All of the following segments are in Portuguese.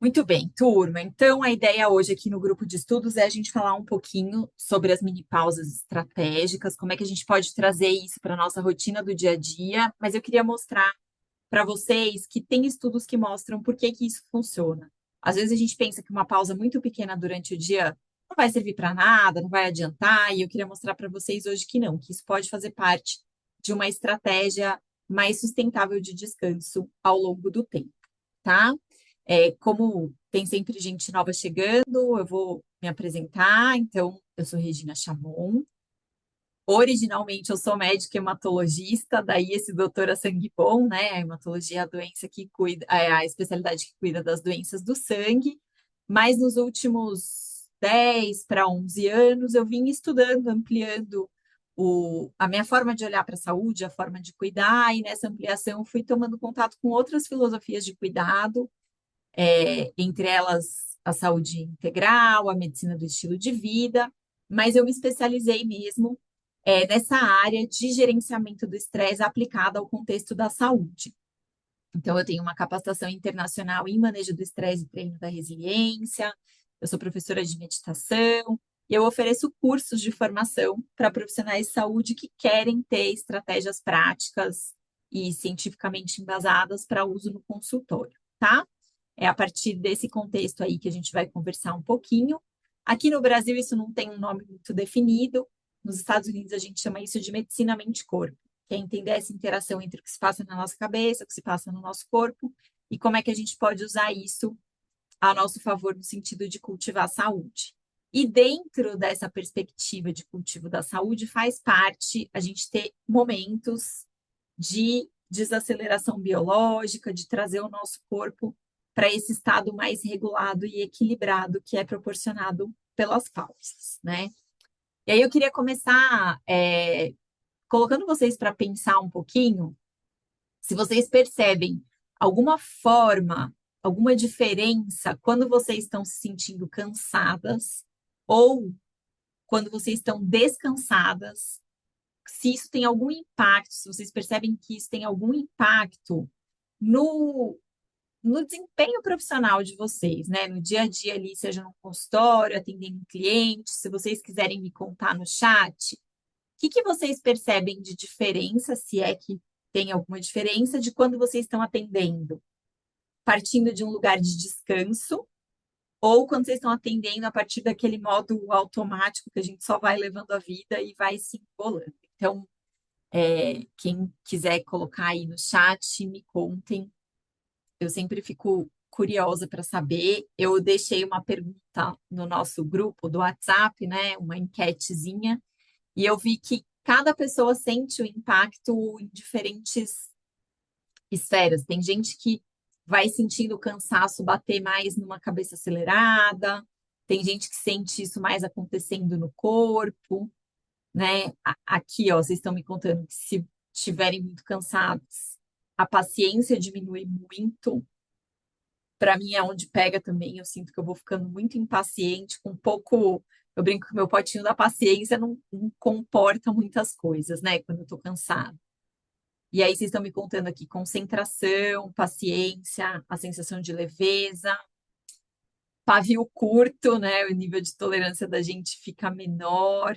Muito bem, turma. Então, a ideia hoje aqui no grupo de estudos é a gente falar um pouquinho sobre as mini pausas estratégicas, como é que a gente pode trazer isso para a nossa rotina do dia a dia, mas eu queria mostrar para vocês que tem estudos que mostram por que que isso funciona. Às vezes a gente pensa que uma pausa muito pequena durante o dia não vai servir para nada, não vai adiantar, e eu queria mostrar para vocês hoje que não, que isso pode fazer parte de uma estratégia mais sustentável de descanso ao longo do tempo, tá? Como tem sempre gente nova chegando, eu vou me apresentar. Então, eu sou Regina Chamon. Originalmente, eu sou médica hematologista, daí esse doutor a sangue bom, né? A hematologia é a doença que cuida, é a especialidade que cuida das doenças do sangue. Mas nos últimos 10 para 11 anos, eu vim estudando, ampliando a minha forma de olhar para a saúde, a forma de cuidar, e nessa ampliação fui tomando contato com outras filosofias de cuidado, entre elas a saúde integral, a medicina do estilo de vida, mas eu me especializei mesmo nessa área de gerenciamento do estresse aplicada ao contexto da saúde. Então, eu tenho uma capacitação internacional em manejo do estresse e treino da resiliência, eu sou professora de meditação, e eu ofereço cursos de formação para profissionais de saúde que querem ter estratégias práticas e cientificamente embasadas para uso no consultório, tá? É a partir desse contexto aí que a gente vai conversar um pouquinho. Aqui no Brasil, isso não tem um nome muito definido. Nos Estados Unidos, a gente chama isso de medicina mente-corpo, que é entender essa interação entre o que se passa na nossa cabeça, o que se passa no nosso corpo, e como é que a gente pode usar isso a nosso favor no sentido de cultivar a saúde. E dentro dessa perspectiva de cultivo da saúde, faz parte a gente ter momentos de desaceleração biológica, de trazer o nosso corpo para esse estado mais regulado e equilibrado que é proporcionado pelas pausas, né? E aí eu queria começar colocando vocês para pensar um pouquinho, se vocês percebem alguma forma, alguma diferença quando vocês estão se sentindo cansadas ou quando vocês estão descansadas, se isso tem algum impacto, se vocês percebem que isso tem algum impacto no, no desempenho profissional de vocês, né? No dia a dia ali, seja no consultório, atendendo clientes, se vocês quiserem me contar no chat, o que vocês percebem de diferença, se é que tem alguma diferença, de quando vocês estão atendendo, partindo de um lugar de descanso, ou quando vocês estão atendendo a partir daquele modo automático que a gente só vai levando a vida e vai se embolando. Então, quem quiser colocar aí no chat, me contem. Eu sempre fico curiosa para saber. Eu deixei uma pergunta no nosso grupo do WhatsApp, né? Uma enquetezinha, e eu vi que cada pessoa sente o impacto em diferentes esferas. Tem gente que vai sentindo o cansaço bater mais numa cabeça acelerada, tem gente que sente isso mais acontecendo no corpo, né? Aqui, ó, vocês estão me contando que se estiverem muito cansados, a paciência diminui muito. Para mim é onde pega também. Eu sinto que eu vou ficando muito impaciente, com pouco. Eu brinco que meu potinho da paciência não comporta muitas coisas, né? Quando eu tô cansada. E aí vocês estão me contando aqui concentração, paciência, a sensação de leveza, pavio curto, né? O nível de tolerância da gente fica menor,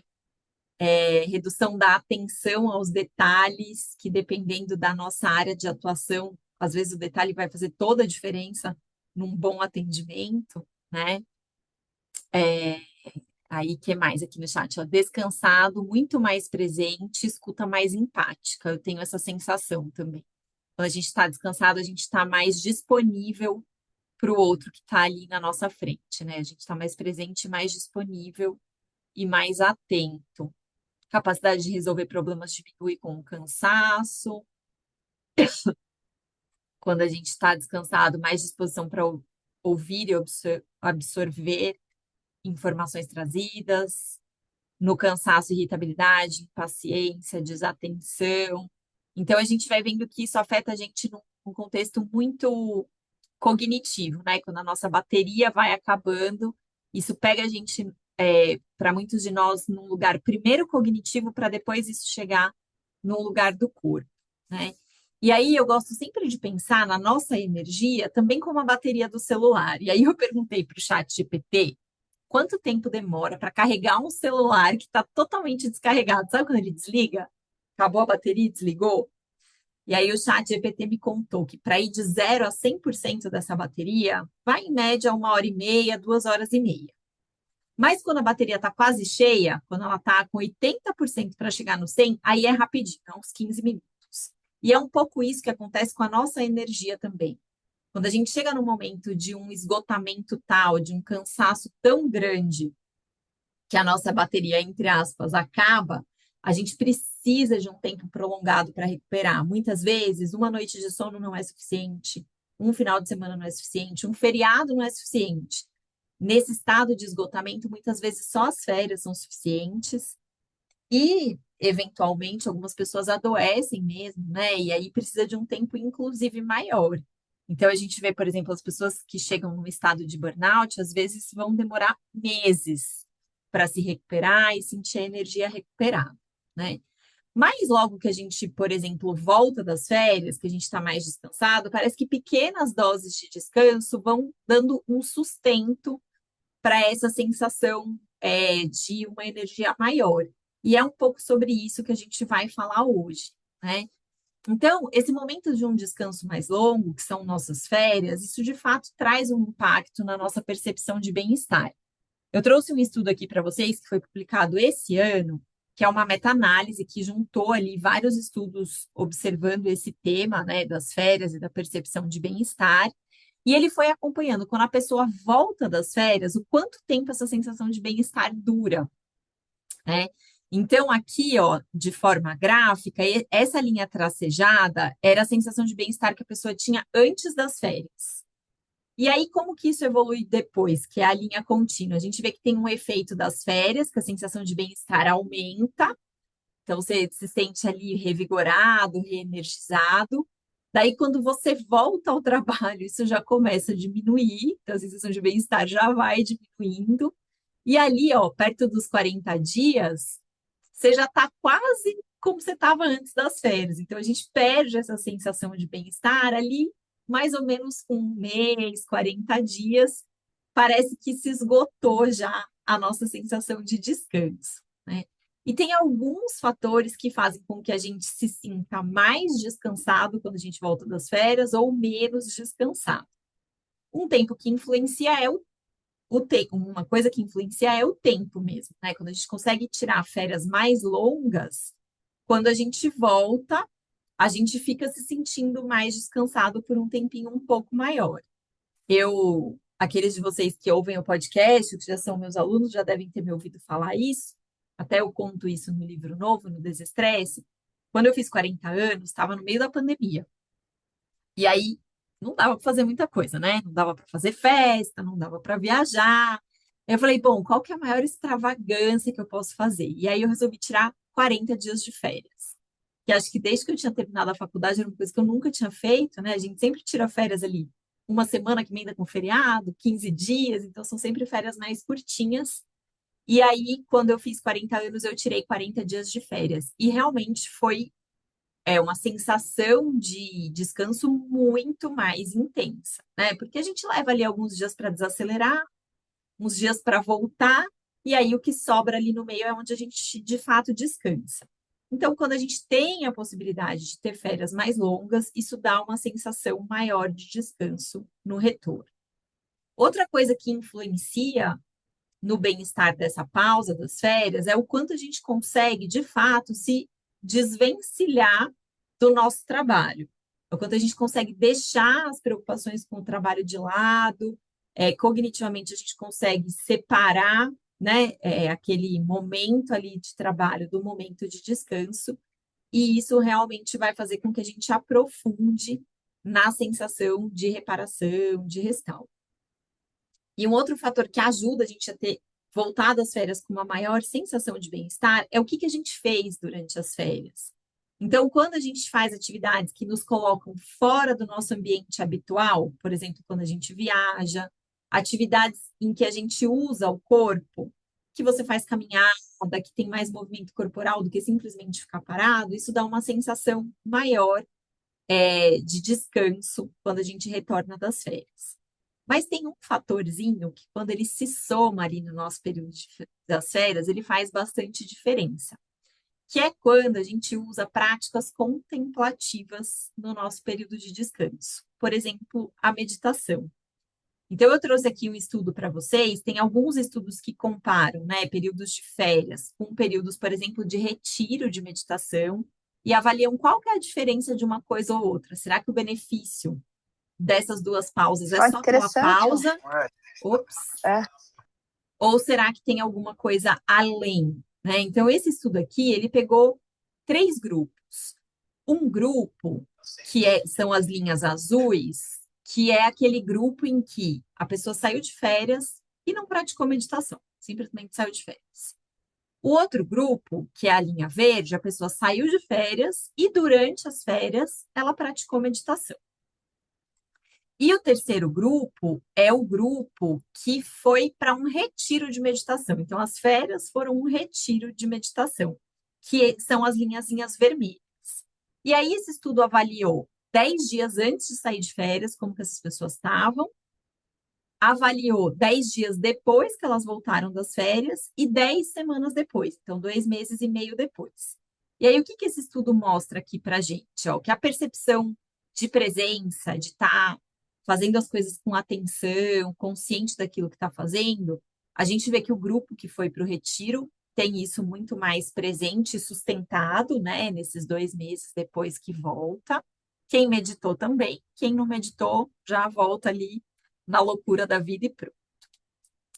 redução da atenção aos detalhes, que dependendo da nossa área de atuação, às vezes o detalhe vai fazer toda a diferença num bom atendimento, né? É, Aí, que mais aqui no chat? Ó, descansado, muito mais presente, escuta mais empática. Eu tenho essa sensação também. Quando a gente está descansado, a gente está mais disponível para o outro que está ali na nossa frente, né? A gente está mais presente, mais disponível e mais atento. Capacidade de resolver problemas diminui com o cansaço. Quando a gente está descansado, mais disposição para ouvir e absorver informações trazidas. No cansaço, irritabilidade, impaciência, desatenção. Então, a gente vai vendo que isso afeta a gente num contexto muito cognitivo, né? Quando a nossa bateria vai acabando, isso pega a gente, para muitos de nós, num lugar primeiro cognitivo, para depois isso chegar num lugar do corpo, né? E aí eu gosto sempre de pensar na nossa energia também como a bateria do celular. E aí eu perguntei para o chat GPT quanto tempo demora para carregar um celular que está totalmente descarregado. Sabe quando ele desliga? Acabou a bateria e desligou? E aí o chat GPT me contou que para ir de 0 a 100% dessa bateria, vai em média 1 hora e meia, 2 horas e meia. Mas quando a bateria está quase cheia, quando ela está com 80% para chegar no 100, aí é rapidinho, é uns 15 minutos. E é um pouco isso que acontece com a nossa energia também. Quando a gente chega no momento de um esgotamento tal, de um cansaço tão grande, que a nossa bateria, entre aspas, acaba, a gente precisa de um tempo prolongado para recuperar. Muitas vezes, uma noite de sono não é suficiente, um final de semana não é suficiente, um feriado não é suficiente. Nesse estado de esgotamento, muitas vezes só as férias são suficientes e, eventualmente, algumas pessoas adoecem mesmo, né? E aí precisa de um tempo, inclusive, maior. Então, a gente vê, por exemplo, as pessoas que chegam num estado de burnout, às vezes vão demorar meses para se recuperar e sentir a energia recuperada, né? Mas logo que a gente, por exemplo, volta das férias, que a gente está mais descansado, parece que pequenas doses de descanso vão dando um sustento para essa sensação de uma energia maior. E é um pouco sobre isso que a gente vai falar hoje, né? Então, esse momento de um descanso mais longo, que são nossas férias, isso de fato traz um impacto na nossa percepção de bem-estar. Eu trouxe um estudo aqui para vocês que foi publicado esse ano, que é uma meta-análise que juntou ali vários estudos observando esse tema, né, das férias e da percepção de bem-estar. E ele foi acompanhando quando a pessoa volta das férias, o quanto tempo essa sensação de bem-estar dura, né? Então, aqui, ó, de forma gráfica, essa linha tracejada era a sensação de bem-estar que a pessoa tinha antes das férias. E aí, como que isso evolui depois, que é a linha contínua? A gente vê que tem um efeito das férias, que a sensação de bem-estar aumenta, então você se sente ali revigorado, reenergizado. Daí, quando você volta ao trabalho, isso já começa a diminuir, então a sensação de bem-estar já vai diminuindo. E ali, ó, perto dos 40 dias, você já está quase como você estava antes das férias. Então, a gente perde essa sensação de bem-estar ali, mais ou menos com um mês, 40 dias. Parece que se esgotou já a nossa sensação de descanso, né? E tem alguns fatores que fazem com que a gente se sinta mais descansado quando a gente volta das férias ou menos descansado. Um tempo que influencia é o tempo, uma coisa que influencia é o tempo mesmo, né? Quando a gente consegue tirar férias mais longas, quando a gente volta, a gente fica se sentindo mais descansado por um tempinho um pouco maior. Aqueles de vocês que ouvem o podcast, que já são meus alunos, já devem ter me ouvido falar isso. Até eu conto isso no livro novo, no Desestresse. Quando eu fiz 40 anos, estava no meio da pandemia. E aí não dava para fazer muita coisa, né? Não dava para fazer festa, não dava para viajar. Eu falei, bom, qual que é a maior extravagância que eu posso fazer? E aí eu resolvi tirar 40 dias de férias. Que acho que desde que eu tinha terminado a faculdade era uma coisa que eu nunca tinha feito, né? A gente sempre tira férias ali, uma semana que emenda com feriado, 15 dias, então são sempre férias mais curtinhas. E aí, quando eu fiz 40 anos, eu tirei 40 dias de férias. E realmente foi uma sensação de descanso muito mais intensa, né? Porque a gente leva ali alguns dias para desacelerar, uns dias para voltar, e aí o que sobra ali no meio é onde a gente de fato descansa. Então, quando a gente tem a possibilidade de ter férias mais longas, isso dá uma sensação maior de descanso no retorno. Outra coisa que influencia no bem-estar dessa pausa das férias é o quanto a gente consegue, de fato, se desvencilhar do nosso trabalho. O quanto a gente consegue deixar as preocupações com o trabalho de lado, cognitivamente a gente consegue separar, né, aquele momento ali de trabalho do momento de descanso, e isso realmente vai fazer com que a gente aprofunde na sensação de reparação, de restauro. E um outro fator que ajuda a gente a ter voltado às férias com uma maior sensação de bem-estar é o que a gente fez durante as férias. Então, quando a gente faz atividades que nos colocam fora do nosso ambiente habitual, por exemplo, quando a gente viaja, atividades em que a gente usa o corpo, que você faz caminhada, que tem mais movimento corporal do que simplesmente ficar parado, isso dá uma sensação maior de descanso quando a gente retorna das férias. Mas tem um fatorzinho que, quando ele se soma ali no nosso período das férias, ele faz bastante diferença, que é quando a gente usa práticas contemplativas no nosso período de descanso. Por exemplo, a meditação. Então, eu trouxe aqui um estudo para vocês. Tem alguns estudos que comparam, né, períodos de férias com períodos, por exemplo, de retiro de meditação e avaliam qual que é a diferença de uma coisa ou outra. Será que o benefício dessas duas pausas é Olha, só pela interessante. pausa? Ops! É. Ou será que tem alguma coisa além, né? Então, esse estudo aqui, ele pegou três grupos. Um grupo, são as linhas azuis, que é aquele grupo em que a pessoa saiu de férias e não praticou meditação, simplesmente saiu de férias. O outro grupo, que é a linha verde, a pessoa saiu de férias e durante as férias ela praticou meditação. E o terceiro grupo é o grupo que foi para um retiro de meditação. Então, as férias foram um retiro de meditação, que são as linhazinhas vermelhas. E aí, esse estudo avaliou 10 dias antes de sair de férias, como que essas pessoas estavam, avaliou 10 dias depois que elas voltaram das férias e 10 semanas depois, então 2 meses e meio depois. E aí, o que que esse estudo mostra aqui para a gente? Ó, que a percepção de presença, de estar fazendo as coisas com atenção, consciente daquilo que está fazendo, a gente vê que o grupo que foi para o retiro tem isso muito mais presente e sustentado, né, nesses 2 meses depois que volta. Quem meditou também, quem não meditou já volta ali na loucura da vida e pronto.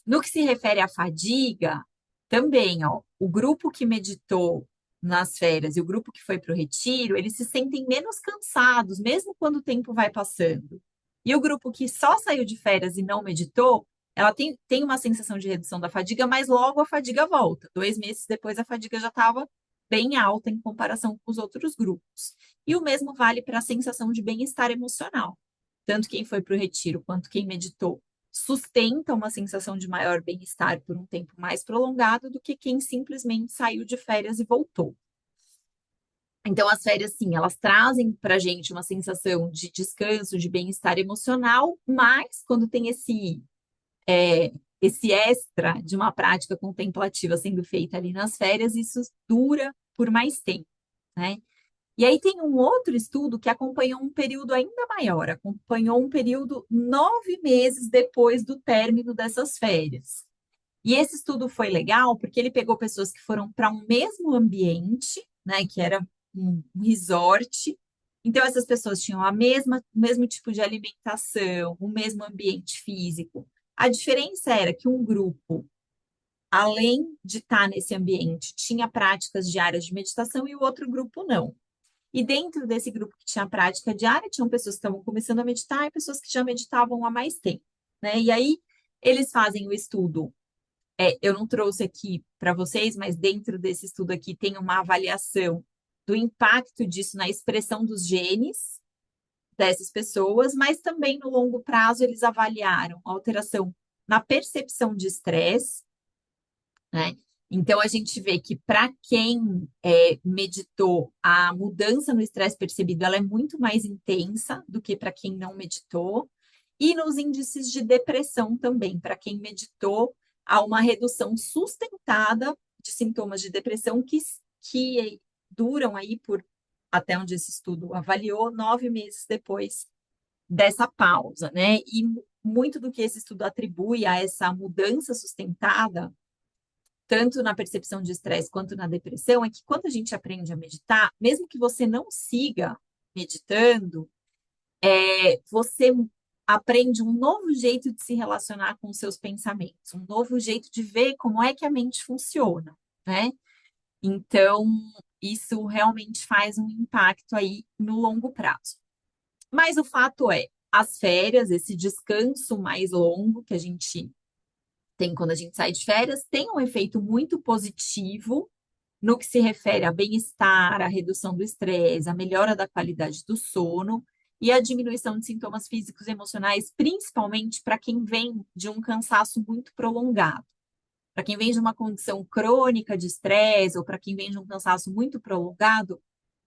No que se refere à fadiga, também, ó, o grupo que meditou nas férias e o grupo que foi para o retiro, eles se sentem menos cansados, mesmo quando o tempo vai passando. E o grupo que só saiu de férias e não meditou, ela tem uma sensação de redução da fadiga, mas logo a fadiga volta. 2 meses depois, a fadiga já estava bem alta em comparação com os outros grupos. E o mesmo vale para a sensação de bem-estar emocional. Tanto quem foi para o retiro quanto quem meditou sustenta uma sensação de maior bem-estar por um tempo mais prolongado do que quem simplesmente saiu de férias e voltou. Então, as férias, sim, elas trazem para a gente uma sensação de descanso, de bem-estar emocional, mas quando tem esse extra de uma prática contemplativa sendo feita ali nas férias, isso dura por mais tempo, né? E aí tem um outro estudo que acompanhou um período ainda maior, acompanhou um período 9 meses depois do término dessas férias. E esse estudo foi legal porque ele pegou pessoas que foram para um mesmo ambiente, né, que era um resort. Então essas pessoas tinham o mesmo tipo de alimentação, o mesmo ambiente físico. A diferença era que um grupo, além de estar nesse ambiente, tinha práticas diárias de meditação e o outro grupo não. E dentro desse grupo que tinha prática diária, tinham pessoas que estavam começando a meditar e pessoas que já meditavam há mais tempo, né? E aí eles fazem o estudo. Eu não trouxe aqui para vocês, mas dentro desse estudo aqui tem uma avaliação do impacto disso na expressão dos genes dessas pessoas, mas também no longo prazo eles avaliaram a alteração na percepção de estresse, né? Então, a gente vê que para quem meditou, a mudança no estresse percebido ela é muito mais intensa do que para quem não meditou. E nos índices de depressão também, para quem meditou, há uma redução sustentada de sintomas de depressão que duram aí por, até onde esse estudo avaliou, 9 meses depois dessa pausa, né? E muito do que esse estudo atribui a essa mudança sustentada tanto na percepção de estresse quanto na depressão, é que quando a gente aprende a meditar, mesmo que você não siga meditando, você aprende um novo jeito de se relacionar com os seus pensamentos, um novo jeito de ver como é que a mente funciona, né? Então, isso realmente faz um impacto aí no longo prazo. Mas o fato é, as férias, esse descanso mais longo que a gente tem quando a gente sai de férias, tem um efeito muito positivo no que se refere a bem-estar, a redução do estresse, a melhora da qualidade do sono e a diminuição de sintomas físicos e emocionais, principalmente para quem vem de um cansaço muito prolongado. Para quem vem de uma condição crônica de estresse ou para quem vem de um cansaço muito prolongado,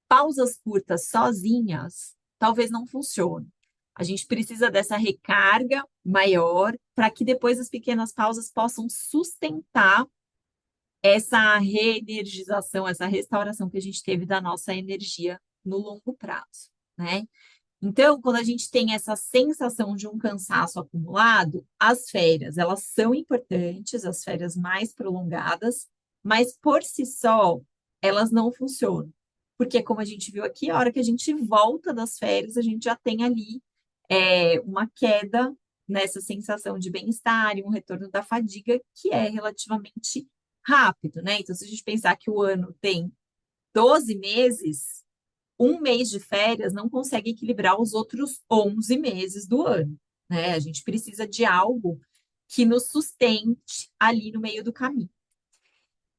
pausas curtas sozinhas, talvez não funcione. A gente precisa dessa recarga maior para que depois as pequenas pausas possam sustentar essa reenergização, essa restauração que a gente teve da nossa energia no longo prazo, né? Então, quando a gente tem essa sensação de um cansaço acumulado, as férias, elas são importantes, as férias mais prolongadas, mas por si só, elas não funcionam. Porque, como a gente viu aqui, a hora que a gente volta das férias, a gente já tem ali uma queda nessa sensação de bem-estar e um retorno da fadiga que é relativamente rápido, né? Então, se a gente pensar que o ano tem 12 meses, um mês de férias não consegue equilibrar os outros 11 meses do ano, né? A gente precisa de algo que nos sustente ali no meio do caminho.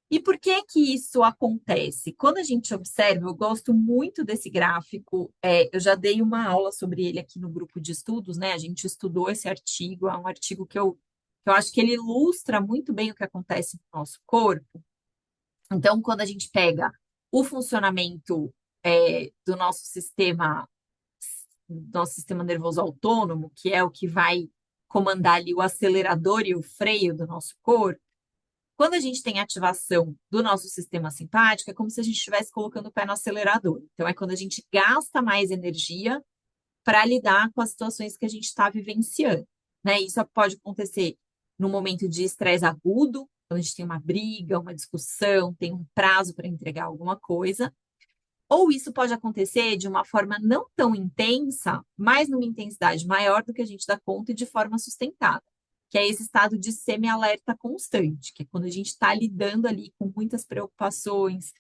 E por que que isso acontece? Quando a gente observa, eu gosto muito desse gráfico, eu já dei uma aula sobre ele aqui no grupo de estudos, né? A gente estudou esse artigo, é um artigo que eu acho que ele ilustra muito bem o que acontece no nosso corpo. Então, quando a gente pega o funcionamento do nosso sistema nervoso autônomo, que é o que vai comandar ali o acelerador e o freio do nosso corpo, quando a gente tem ativação do nosso sistema simpático, é como se a gente estivesse colocando o pé no acelerador. Então, é quando a gente gasta mais energia para lidar com as situações que a gente está vivenciando, né? Isso pode acontecer no momento de estresse agudo, quando a gente tem uma briga, uma discussão, tem um prazo para entregar alguma coisa, ou isso pode acontecer de uma forma não tão intensa, mas numa intensidade maior do que a gente dá conta e de forma sustentada, que é esse estado de semi-alerta constante, que é quando a gente está lidando ali com muitas preocupações,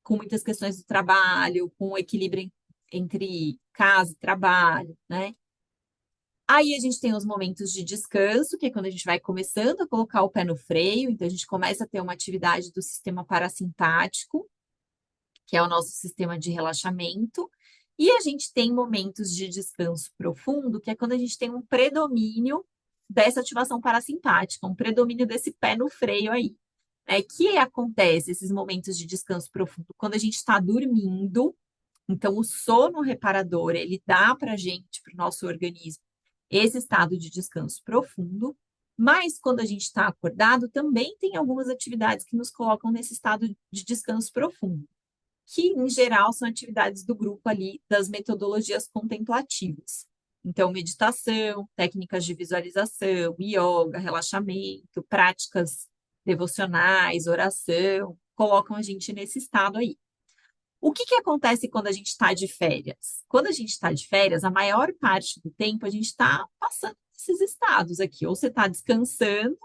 com muitas questões do trabalho, com o equilíbrio entre casa e trabalho, né? Aí a gente tem os momentos de descanso, que é quando a gente vai começando a colocar o pé no freio, então a gente começa a ter uma atividade do sistema parasimpático, que é o nosso sistema de relaxamento, e a gente tem momentos de descanso profundo, que é quando a gente tem um predomínio dessa ativação parasimpática, um predomínio desse pé no freio aí. Que acontece esses momentos de descanso profundo? Quando a gente está dormindo, então o sono reparador, ele dá para a gente, para o nosso organismo, esse estado de descanso profundo, mas quando a gente está acordado, também tem algumas atividades que nos colocam nesse estado de descanso profundo, que, em geral, são atividades do grupo ali das metodologias contemplativas. Então, meditação, técnicas de visualização, yoga, relaxamento, práticas devocionais, oração, colocam a gente nesse estado aí. O que que acontece quando a gente está de férias? Quando a gente está de férias, a maior parte do tempo a gente está passando esses estados aqui. Ou você está descansando,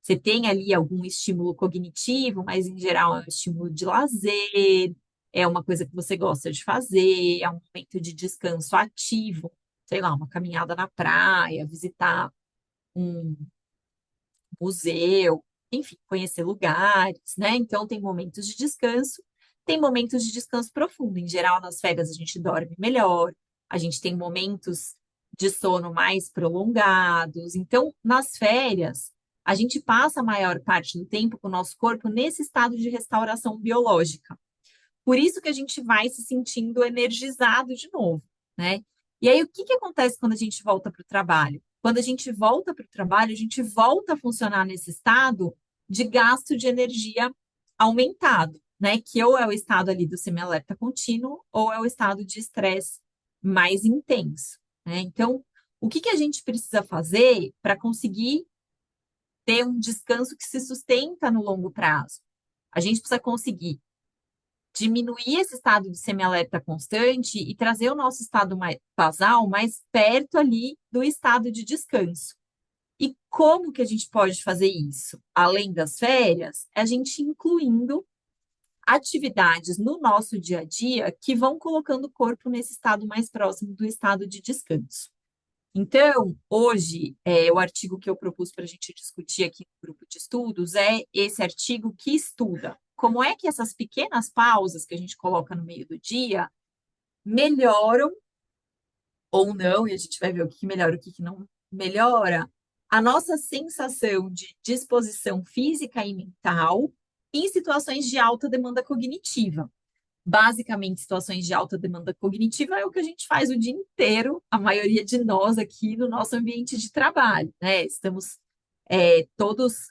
você tem ali algum estímulo cognitivo, mas em geral é um estímulo de lazer, é uma coisa que você gosta de fazer, é um momento de descanso ativo, sei lá, uma caminhada na praia, visitar um museu, enfim, conhecer lugares, né? Então tem momentos de descanso, tem momentos de descanso profundo. Em geral, nas férias a gente dorme melhor, a gente tem momentos de sono mais prolongados. Então, nas férias, a gente passa a maior parte do tempo com o nosso corpo nesse estado de restauração biológica. Por isso que a gente vai se sentindo energizado de novo, né? E aí, o que que acontece quando a gente volta para o trabalho? Quando a gente volta para o trabalho, a gente volta a funcionar nesse estado de gasto de energia aumentado, né? Que ou é o estado ali do semi-alerta contínuo, ou é o estado de estresse mais intenso, né? Então, o que que a gente precisa fazer para conseguir ter um descanso que se sustenta no longo prazo? A gente precisa conseguir diminuir esse estado de semi-alerta constante e trazer o nosso estado mais basal mais perto ali do estado de descanso. E como que a gente pode fazer isso? Além das férias, é a gente incluindo atividades no nosso dia a dia que vão colocando o corpo nesse estado mais próximo do estado de descanso. Então, hoje, o artigo que eu propus para a gente discutir aqui no grupo de estudos é esse artigo que estuda como é que essas pequenas pausas que a gente coloca no meio do dia melhoram ou não, e a gente vai ver o que melhora, o que não melhora, a nossa sensação de disposição física e mental em situações de alta demanda cognitiva. basicamente situações de alta demanda cognitiva é o que a gente faz o dia inteiro, a maioria de nós aqui no nosso ambiente de trabalho, né? Estamos todos,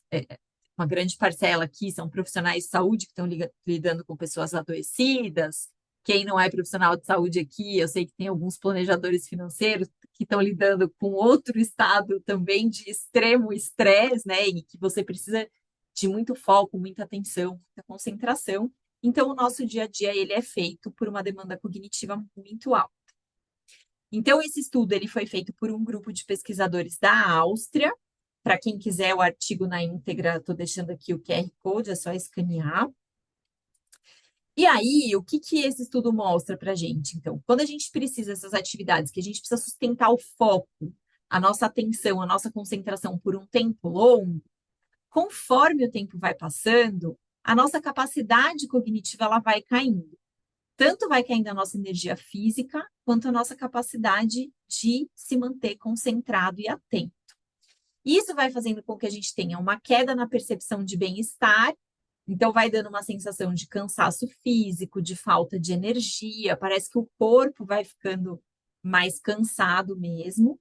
uma grande parcela aqui são profissionais de saúde que estão lidando com pessoas adoecidas. Quem não é profissional de saúde aqui, eu sei que tem alguns planejadores financeiros que estão lidando com outro estado também de extremo estresse, né? E que você precisa de muito foco, muita atenção, muita concentração. Então, o nosso dia a dia ele é feito por uma demanda cognitiva muito alta. Então, esse estudo ele foi feito por um grupo de pesquisadores da Áustria. Para quem quiser o artigo na íntegra, estou deixando aqui o QR Code, é só escanear. E aí, o que, que esse estudo mostra para a gente? Então, quando a gente precisa dessas atividades, que a gente precisa sustentar o foco, a nossa atenção, a nossa concentração por um tempo longo, conforme o tempo vai passando, a nossa capacidade cognitiva ela vai caindo. Tanto vai caindo a nossa energia física, quanto a nossa capacidade de se manter concentrado e atento. Isso vai fazendo com que a gente tenha uma queda na percepção de bem-estar, então vai dando uma sensação de cansaço físico, de falta de energia, parece que o corpo vai ficando mais cansado mesmo.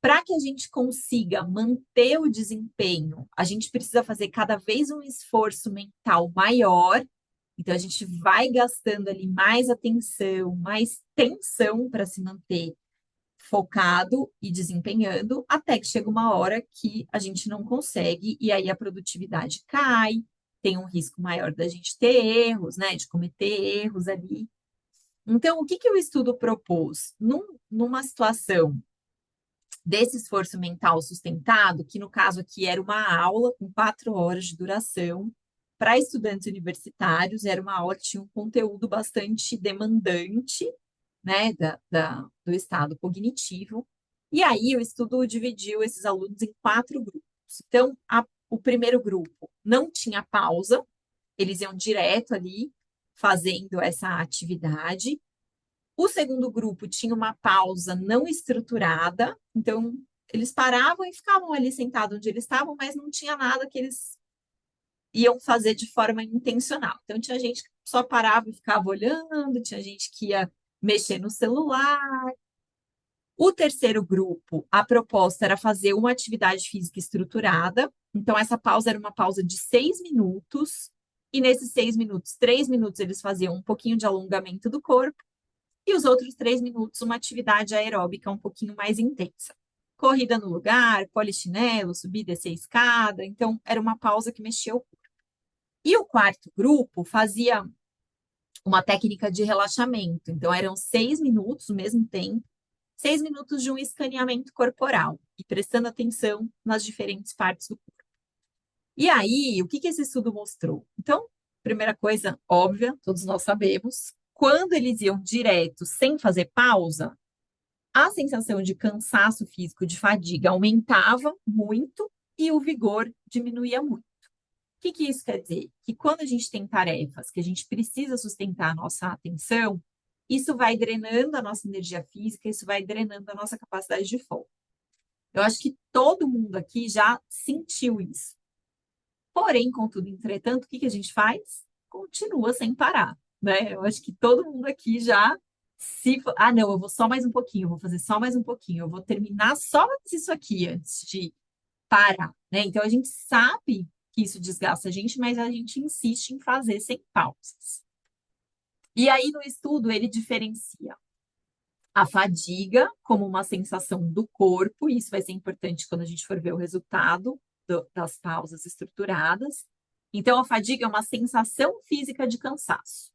Para que a gente consiga manter o desempenho, a gente precisa fazer cada vez um esforço mental maior. Então, a gente vai gastando ali mais atenção, mais tensão para se manter focado e desempenhando, até que chega uma hora que a gente não consegue, e aí a produtividade cai, tem um risco maior da gente ter erros, né? De cometer erros ali. Então, o que, que o estudo propôs? Numa situação desse esforço mental sustentado, que no caso aqui era uma aula com 4 horas de duração, para estudantes universitários, era uma aula que tinha um conteúdo bastante demandante, né, do estado cognitivo. E aí o estudo dividiu esses alunos em 4 grupos. Então, o primeiro grupo não tinha pausa, eles iam direto ali fazendo essa atividade. O segundo grupo tinha uma pausa não estruturada, então eles paravam e ficavam ali sentados onde eles estavam, mas não tinha nada que eles iam fazer de forma intencional. Então tinha gente que só parava e ficava olhando, tinha gente que ia mexer no celular. O terceiro grupo, a proposta era fazer uma atividade física estruturada. Então, essa pausa era uma pausa de 6 minutos. E nesses 6 minutos, 3 minutos eles faziam um pouquinho de alongamento do corpo e os outros 3 minutos, uma atividade aeróbica um pouquinho mais intensa. Corrida no lugar, polichinelo, subir e descer a escada. Então, era uma pausa que mexia o corpo. E o quarto grupo fazia uma técnica de relaxamento. Então, eram 6 minutos, o mesmo tempo, 6 minutos de um escaneamento corporal e prestando atenção nas diferentes partes do corpo. E aí, o que, que esse estudo mostrou? Então, primeira coisa óbvia, todos nós sabemos, quando eles iam direto, sem fazer pausa, a sensação de cansaço físico, de fadiga, aumentava muito e o vigor diminuía muito. O que, que isso quer dizer? Que quando a gente tem tarefas que a gente precisa sustentar a nossa atenção, isso vai drenando a nossa energia física, isso vai drenando a nossa capacidade de foco. Eu acho que todo mundo aqui já sentiu isso. Porém, contudo, entretanto, o que, que a gente faz? Continua sem parar, né? Eu acho que todo mundo aqui já ah, não, eu vou só mais um pouquinho, eu vou fazer só mais um pouquinho, eu vou terminar só mais isso aqui antes de parar, né? Então a gente sabe que isso desgasta a gente, mas a gente insiste em fazer sem pausas. E aí no estudo ele diferencia a fadiga como uma sensação do corpo, e isso vai ser importante quando a gente for ver o resultado das pausas estruturadas. Então a fadiga é uma sensação física de cansaço.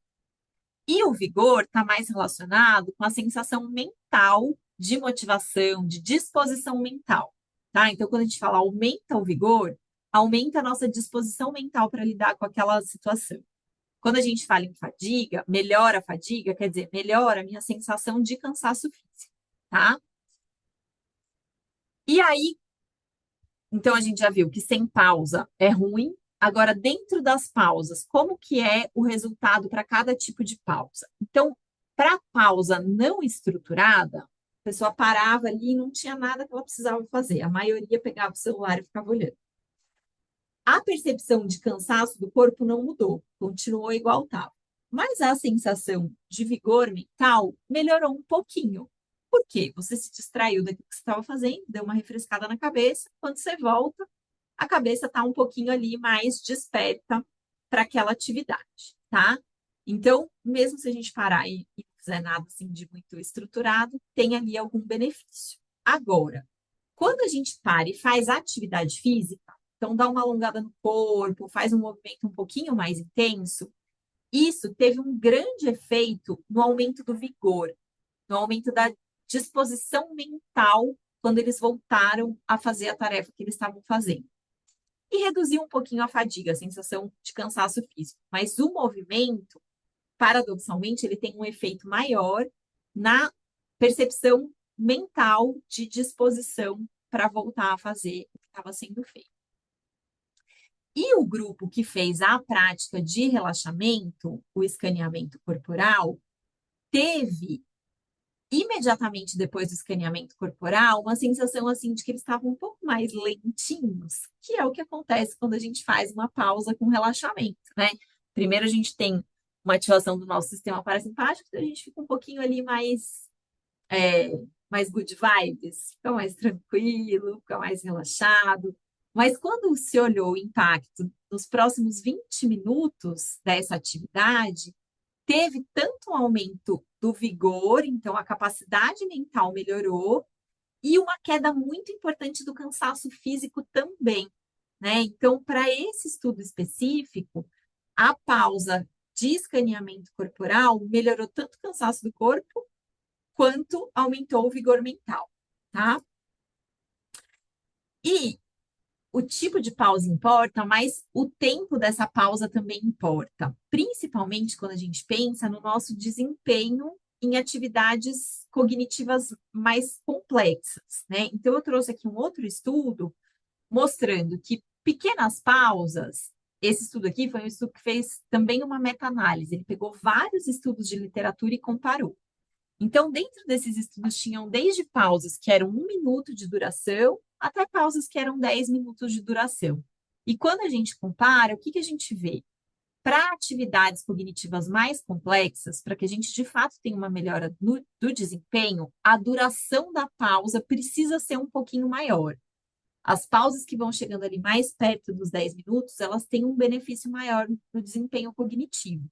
E o vigor está mais relacionado com a sensação mental de motivação, de disposição mental, tá? Então, quando a gente fala aumenta o vigor, aumenta a nossa disposição mental para lidar com aquela situação. Quando a gente fala em fadiga, melhora a fadiga, quer dizer, melhora a minha sensação de cansaço físico, tá? E aí, então a gente já viu que sem pausa é ruim. Agora, dentro das pausas, como que é o resultado para cada tipo de pausa? Então, para pausa não estruturada, a pessoa parava ali e não tinha nada que ela precisava fazer. A maioria pegava o celular e ficava olhando. A percepção de cansaço do corpo não mudou, continuou igual estava. mas a sensação de vigor mental melhorou um pouquinho. Por quê? Você se distraiu daquilo que você estava fazendo, deu uma refrescada na cabeça, quando você volta, a cabeça está um pouquinho ali mais desperta para aquela atividade, tá? Então, mesmo se a gente parar e não fizer nada assim de muito estruturado, tem ali algum benefício. Agora, quando a gente para e faz atividade física, então dá uma alongada no corpo, faz um movimento um pouquinho mais intenso, isso teve um grande efeito no aumento do vigor, no aumento da disposição mental quando eles voltaram a fazer a tarefa que eles estavam fazendo. E reduziu um pouquinho a fadiga, a sensação de cansaço físico. Mas o movimento, paradoxalmente, ele tem um efeito maior na percepção mental de disposição para voltar a fazer o que estava sendo feito. E o grupo que fez a prática de relaxamento, o escaneamento corporal, teve imediatamente depois do escaneamento corporal uma sensação assim de que eles estavam um pouco mais lentinhos, que é o que acontece quando a gente faz uma pausa com relaxamento, né? Primeiro a gente tem uma ativação do nosso sistema parasimpático, então a gente fica um pouquinho ali é, mais good vibes, fica mais tranquilo, fica mais relaxado. Mas quando se olhou o impacto nos próximos 20 minutos dessa atividade, teve tanto um aumento do vigor, então a capacidade mental melhorou, e uma queda muito importante do cansaço físico também, né? Então, para esse estudo específico, a pausa de escaneamento corporal melhorou tanto o cansaço do corpo quanto aumentou o vigor mental, tá? E o tipo de pausa importa, mas o tempo dessa pausa também importa, principalmente quando a gente pensa no nosso desempenho em atividades cognitivas mais complexas, né? Então, eu trouxe aqui um outro estudo mostrando que pequenas pausas, esse estudo aqui foi um estudo que fez também uma meta-análise, ele pegou vários estudos de literatura e comparou. Então, dentro desses estudos, tinham desde pausas que eram 1 minuto de duração, até pausas que eram 10 minutos de duração. E quando a gente compara, o que, que a gente vê? Para atividades cognitivas mais complexas, para que a gente de fato tenha uma melhora do desempenho, a duração da pausa precisa ser um pouquinho maior. As pausas que vão chegando ali mais perto dos 10 minutos, elas têm um benefício maior no desempenho cognitivo.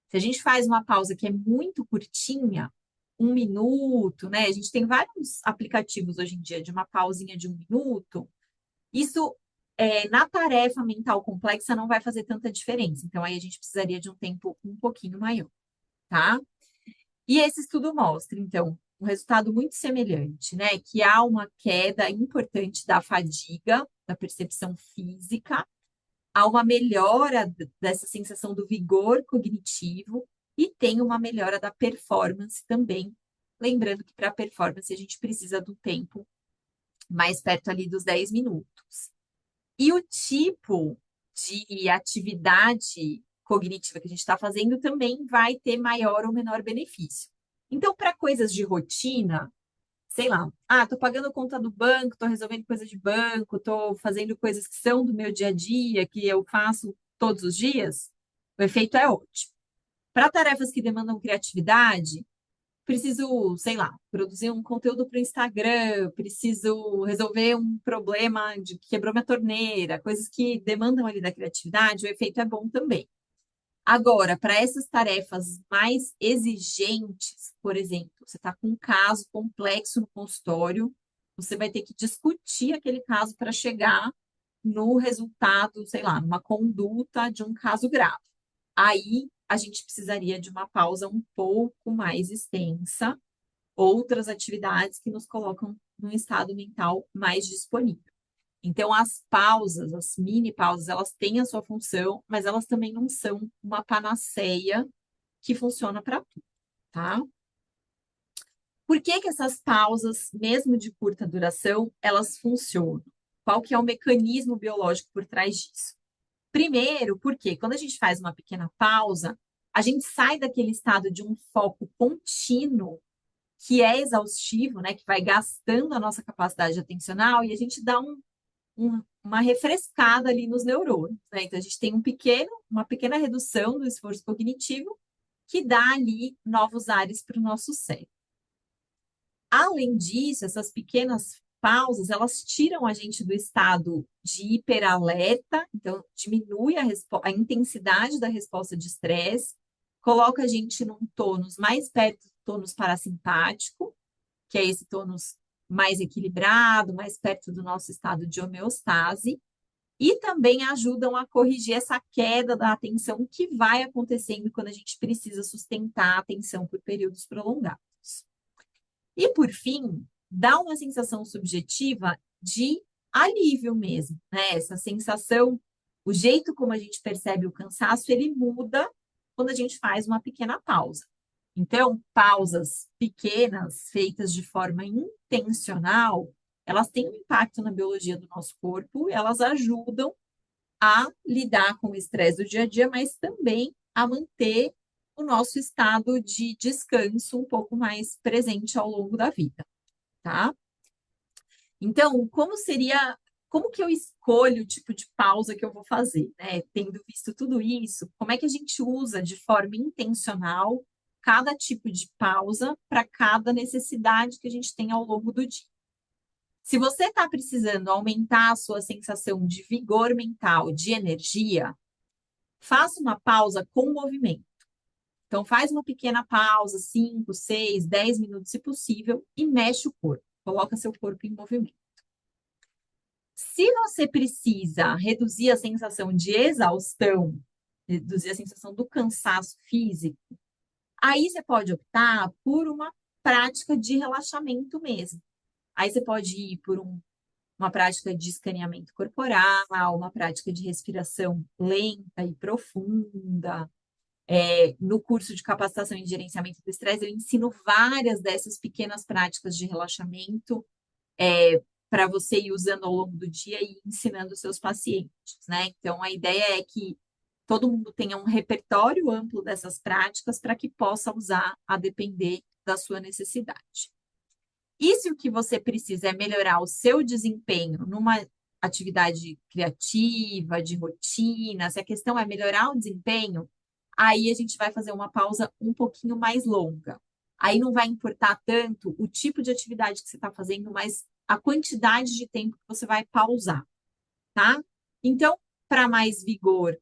Se a gente faz uma pausa que é muito curtinha, 1 minuto, né? A gente tem vários aplicativos hoje em dia de uma pausinha de 1 minuto. Isso, na tarefa mental complexa, não vai fazer tanta diferença. Então, aí a gente precisaria de um tempo um pouquinho maior, tá? E esse estudo mostra, então, um resultado muito semelhante, né? Que há uma queda importante da fadiga, da percepção física, há uma melhora dessa sensação do vigor cognitivo e tem uma melhora da performance também. Lembrando que para a performance a gente precisa do tempo mais perto ali dos 10 minutos. E o tipo de atividade cognitiva que a gente está fazendo também vai ter maior ou menor benefício. Então, para coisas de rotina, sei lá, tô pagando conta do banco, tô resolvendo coisas de banco, tô fazendo coisas que são do meu dia a dia, que eu faço todos os dias, o efeito é ótimo. Para tarefas que demandam criatividade, preciso, sei lá, produzir um conteúdo para o Instagram, preciso resolver um problema de que quebrou minha torneira, coisas que demandam ali da criatividade, o efeito é bom também. Agora, para essas tarefas mais exigentes, por exemplo, você está com um caso complexo no consultório, você vai ter que discutir aquele caso para chegar no resultado, sei lá, numa conduta de um caso grave. Aí a gente precisaria de uma pausa um pouco mais extensa, outras atividades que nos colocam num estado mental mais disponível. Então, as pausas, as mini pausas, elas têm a sua função, mas elas também não são uma panaceia que funciona para tudo, tá? Por que que essas pausas, mesmo de curta duração, elas funcionam? Qual que é o mecanismo biológico por trás disso? Primeiro, porque quando a gente faz uma pequena pausa, a gente sai daquele estado de um foco contínuo, que é exaustivo, né, que vai gastando a nossa capacidade atencional, e a gente dá uma refrescada ali nos neurônios, né? Então, a gente tem uma pequena redução do esforço cognitivo que dá ali novos ares para o nosso cérebro. Além disso, essas pequenas pausas, elas tiram a gente do estado de hiperalerta, então diminui a intensidade da resposta de estresse, coloca a gente num tônus mais perto do tônus parasimpático, que é esse tônus mais equilibrado, mais perto do nosso estado de homeostase, e também ajudam a corrigir essa queda da atenção que vai acontecendo quando a gente precisa sustentar a atenção por períodos prolongados. E, por fim, dá uma sensação subjetiva de alívio mesmo, né? Essa sensação, o jeito como a gente percebe o cansaço, ele muda quando a gente faz uma pequena pausa. Então, pausas pequenas, feitas de forma intencional, elas têm um impacto na biologia do nosso corpo, elas ajudam a lidar com o estresse do dia a dia, mas também a manter o nosso estado de descanso um pouco mais presente ao longo da vida, tá? Então, como que eu escolho o tipo de pausa que eu vou fazer, né? Tendo visto tudo isso, como é que a gente usa de forma intencional cada tipo de pausa para cada necessidade que a gente tem ao longo do dia? Se você está precisando aumentar a sua sensação de vigor mental, de energia, faça uma pausa com movimento. Então, faz uma pequena pausa, 5, 6, 10 minutos, se possível, e mexe o corpo. Coloca seu corpo em movimento. Se você precisa reduzir a sensação de exaustão, reduzir a sensação do cansaço físico, aí você pode optar por uma prática de relaxamento mesmo. Aí você pode ir por uma prática de escaneamento corporal, uma prática de respiração lenta e profunda. No curso de capacitação em gerenciamento do estresse, eu ensino várias dessas pequenas práticas de relaxamento para você ir usando ao longo do dia e ensinando os seus pacientes, né? Então, a ideia é que todo mundo tenha um repertório amplo dessas práticas para que possa usar a depender da sua necessidade. E se o que você precisa é melhorar o seu desempenho numa atividade criativa, de rotina, se a questão é melhorar o desempenho, aí a gente vai fazer uma pausa um pouquinho mais longa. Aí não vai importar tanto o tipo de atividade que você está fazendo, mas a quantidade de tempo que você vai pausar, tá? Então, para mais vigor,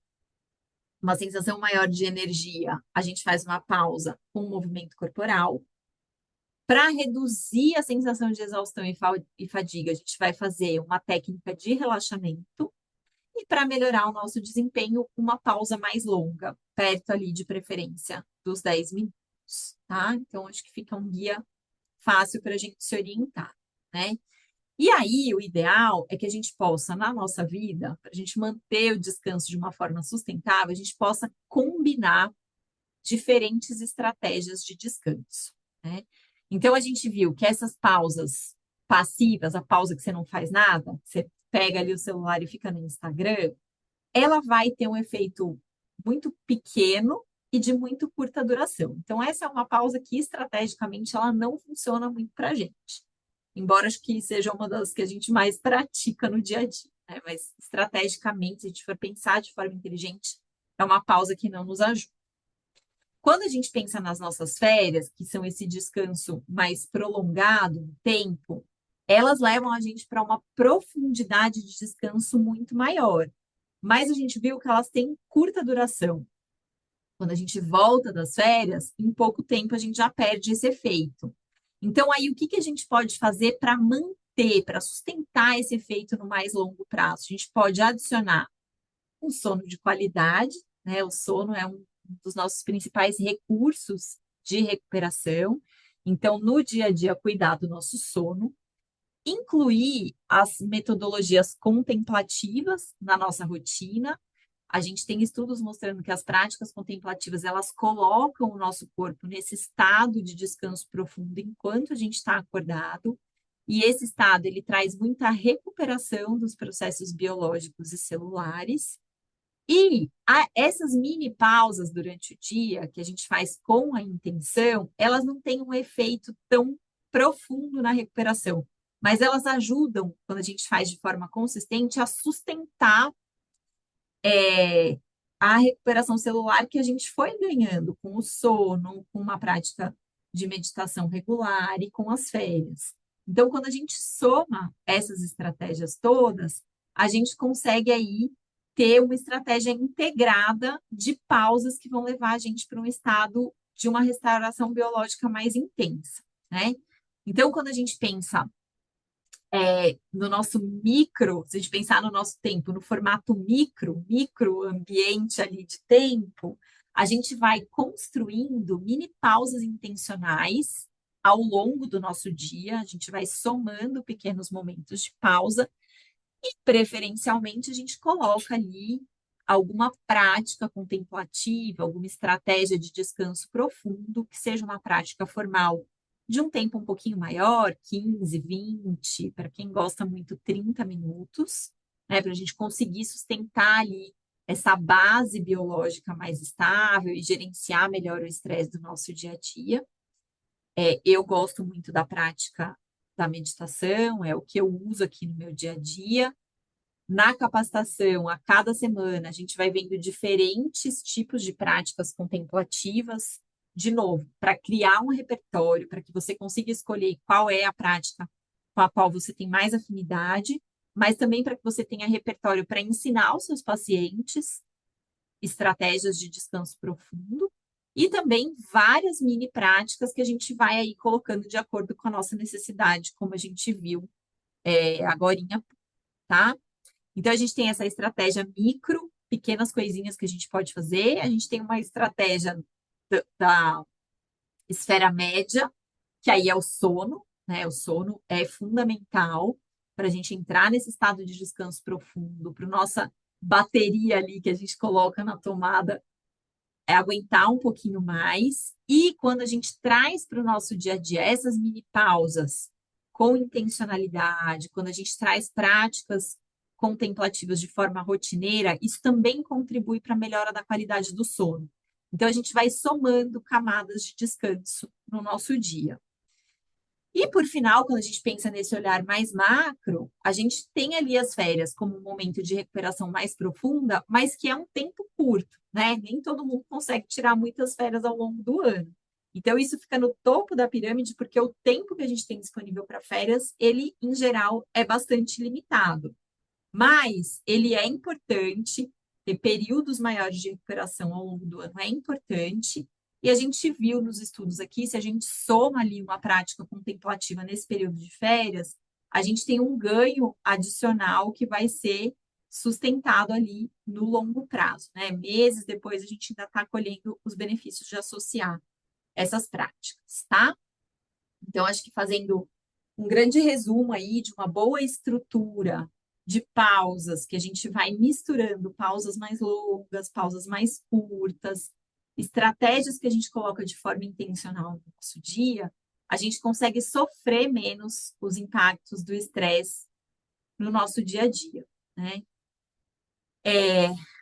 uma sensação maior de energia, a gente faz uma pausa com o movimento corporal. Para reduzir a sensação de exaustão e fadiga, a gente vai fazer uma técnica de relaxamento. E para melhorar o nosso desempenho, uma pausa mais longa, perto ali de preferência dos 10 minutos, tá? Então, acho que fica um guia fácil para a gente se orientar, né? E aí, o ideal é que a gente possa, na nossa vida, para a gente manter o descanso de uma forma sustentável, a gente possa combinar diferentes estratégias de descanso, né? Então, a gente viu que essas pausas passivas, a pausa que você não faz nada, você pega ali o celular e fica no Instagram, ela vai ter um efeito muito pequeno e de muito curta duração. Então, essa é uma pausa que, estrategicamente, ela não funciona muito para a gente. Embora acho que seja uma das que a gente mais pratica no dia a dia, né? Mas, estrategicamente, se a gente for pensar de forma inteligente, é uma pausa que não nos ajuda. Quando a gente pensa nas nossas férias, que são esse descanso mais prolongado no tempo, elas levam a gente para uma profundidade de descanso muito maior. Mas a gente viu que elas têm curta duração. Quando a gente volta das férias, em pouco tempo a gente já perde esse efeito. Então, aí, o que a gente pode fazer para manter, para sustentar esse efeito no mais longo prazo? A gente pode adicionar um sono de qualidade, né? O sono é um dos nossos principais recursos de recuperação. Então, no dia a dia, cuidar do nosso sono, incluir as metodologias contemplativas na nossa rotina. A gente tem estudos mostrando que as práticas contemplativas, elas colocam o nosso corpo nesse estado de descanso profundo enquanto a gente está acordado. E esse estado, ele traz muita recuperação dos processos biológicos e celulares. E essas mini pausas durante o dia, que a gente faz com a intenção, elas não têm um efeito tão profundo na recuperação, mas elas ajudam, quando a gente faz de forma consistente, a sustentar a recuperação celular que a gente foi ganhando com o sono, com uma prática de meditação regular e com as férias. Então, quando a gente soma essas estratégias todas, a gente consegue aí ter uma estratégia integrada de pausas que vão levar a gente para um estado de uma restauração biológica mais intensa, né? Então, quando a gente pensa no nosso micro, se a gente pensar no nosso tempo, no formato micro ambiente ali de tempo, a gente vai construindo mini pausas intencionais ao longo do nosso dia, a gente vai somando pequenos momentos de pausa e, preferencialmente, a gente coloca ali alguma prática contemplativa, alguma estratégia de descanso profundo, que seja uma prática formal de um tempo um pouquinho maior, 15, 20, para quem gosta muito, 30 minutos, né, para a gente conseguir sustentar ali essa base biológica mais estável e gerenciar melhor o estresse do nosso dia a dia. Eu gosto muito da prática da meditação, é o que eu uso aqui no meu dia a dia. Na capacitação, a cada semana, a gente vai vendo diferentes tipos de práticas contemplativas, de novo, para criar um repertório, para que você consiga escolher qual é a prática com a qual você tem mais afinidade, mas também para que você tenha repertório para ensinar os seus pacientes estratégias de descanso profundo e também várias mini práticas que a gente vai aí colocando de acordo com a nossa necessidade, como a gente viu agorinha, tá? Então, a gente tem essa estratégia micro, pequenas coisinhas que a gente pode fazer. A gente tem uma estratégia da esfera média, que aí é o sono, né? O sono é fundamental para a gente entrar nesse estado de descanso profundo, para nossa bateria ali que a gente coloca na tomada aguentar um pouquinho mais. E quando a gente traz para o nosso dia a dia essas mini pausas com intencionalidade, quando a gente traz práticas contemplativas de forma rotineira, isso também contribui para a melhora da qualidade do sono. Então, a gente vai somando camadas de descanso no nosso dia. E, por final, quando a gente pensa nesse olhar mais macro, a gente tem ali as férias como um momento de recuperação mais profunda, mas que é um tempo curto, né? Nem todo mundo consegue tirar muitas férias ao longo do ano. Então, isso fica no topo da pirâmide, porque o tempo que a gente tem disponível para férias, ele, em geral, é bastante limitado. Mas ele é importante, ter períodos maiores de recuperação ao longo do ano é importante. E a gente viu nos estudos aqui, se a gente soma ali uma prática contemplativa nesse período de férias, a gente tem um ganho adicional que vai ser sustentado ali no longo prazo, né? Meses depois a gente ainda está colhendo os benefícios de associar essas práticas, tá? Então, acho que fazendo um grande resumo aí de uma boa estrutura de pausas, que a gente vai misturando pausas mais longas, pausas mais curtas, estratégias que a gente coloca de forma intencional no nosso dia, a gente consegue sofrer menos os impactos do estresse no nosso dia a dia, né?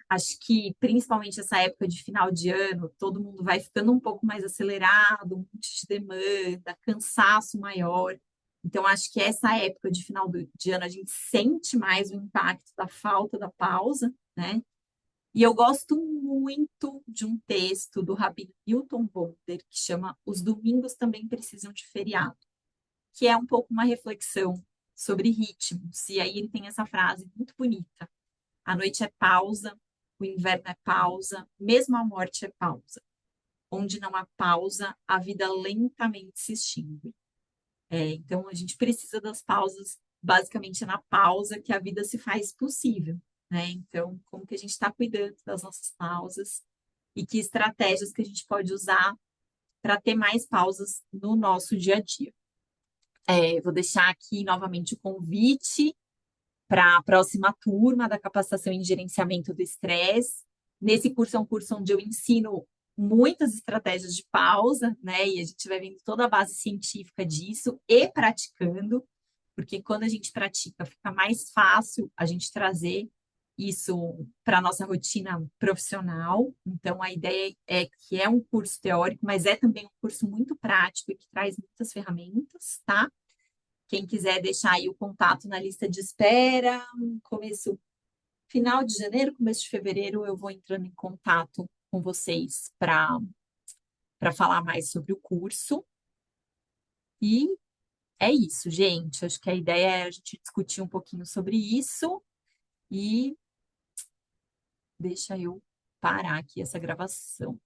Acho que principalmente essa época de final de ano, todo mundo vai ficando um pouco mais acelerado, um monte de demanda, cansaço maior. Então, acho que essa época de final de ano a gente sente mais o impacto da falta da pausa, né? E eu gosto muito de um texto do Rabino Newton Bonder que chama Os Domingos Também Precisam de Feriado, que é um pouco uma reflexão sobre ritmos. E aí ele tem essa frase muito bonita: a noite é pausa, o inverno é pausa, mesmo a morte é pausa. Onde não há pausa, a vida lentamente se extingue. Então, a gente precisa das pausas, basicamente é na pausa que a vida se faz possível, né? Então, como que a gente está cuidando das nossas pausas e que estratégias que a gente pode usar para ter mais pausas no nosso dia a dia. Vou deixar aqui novamente o convite para a próxima turma da capacitação em gerenciamento do estresse. Nesse curso é um curso onde eu ensino muitas estratégias de pausa, né? E a gente vai vendo toda a base científica disso e praticando, porque quando a gente pratica, fica mais fácil a gente trazer isso para a nossa rotina profissional. Então, a ideia é que é um curso teórico, mas é também um curso muito prático e que traz muitas ferramentas, tá? Quem quiser deixar aí o contato na lista de espera, começo Final de janeiro, começo de fevereiro, eu vou entrando em contato com vocês para falar mais sobre o curso. E é isso, gente. Acho que a ideia é a gente discutir um pouquinho sobre isso e deixa eu parar aqui essa gravação.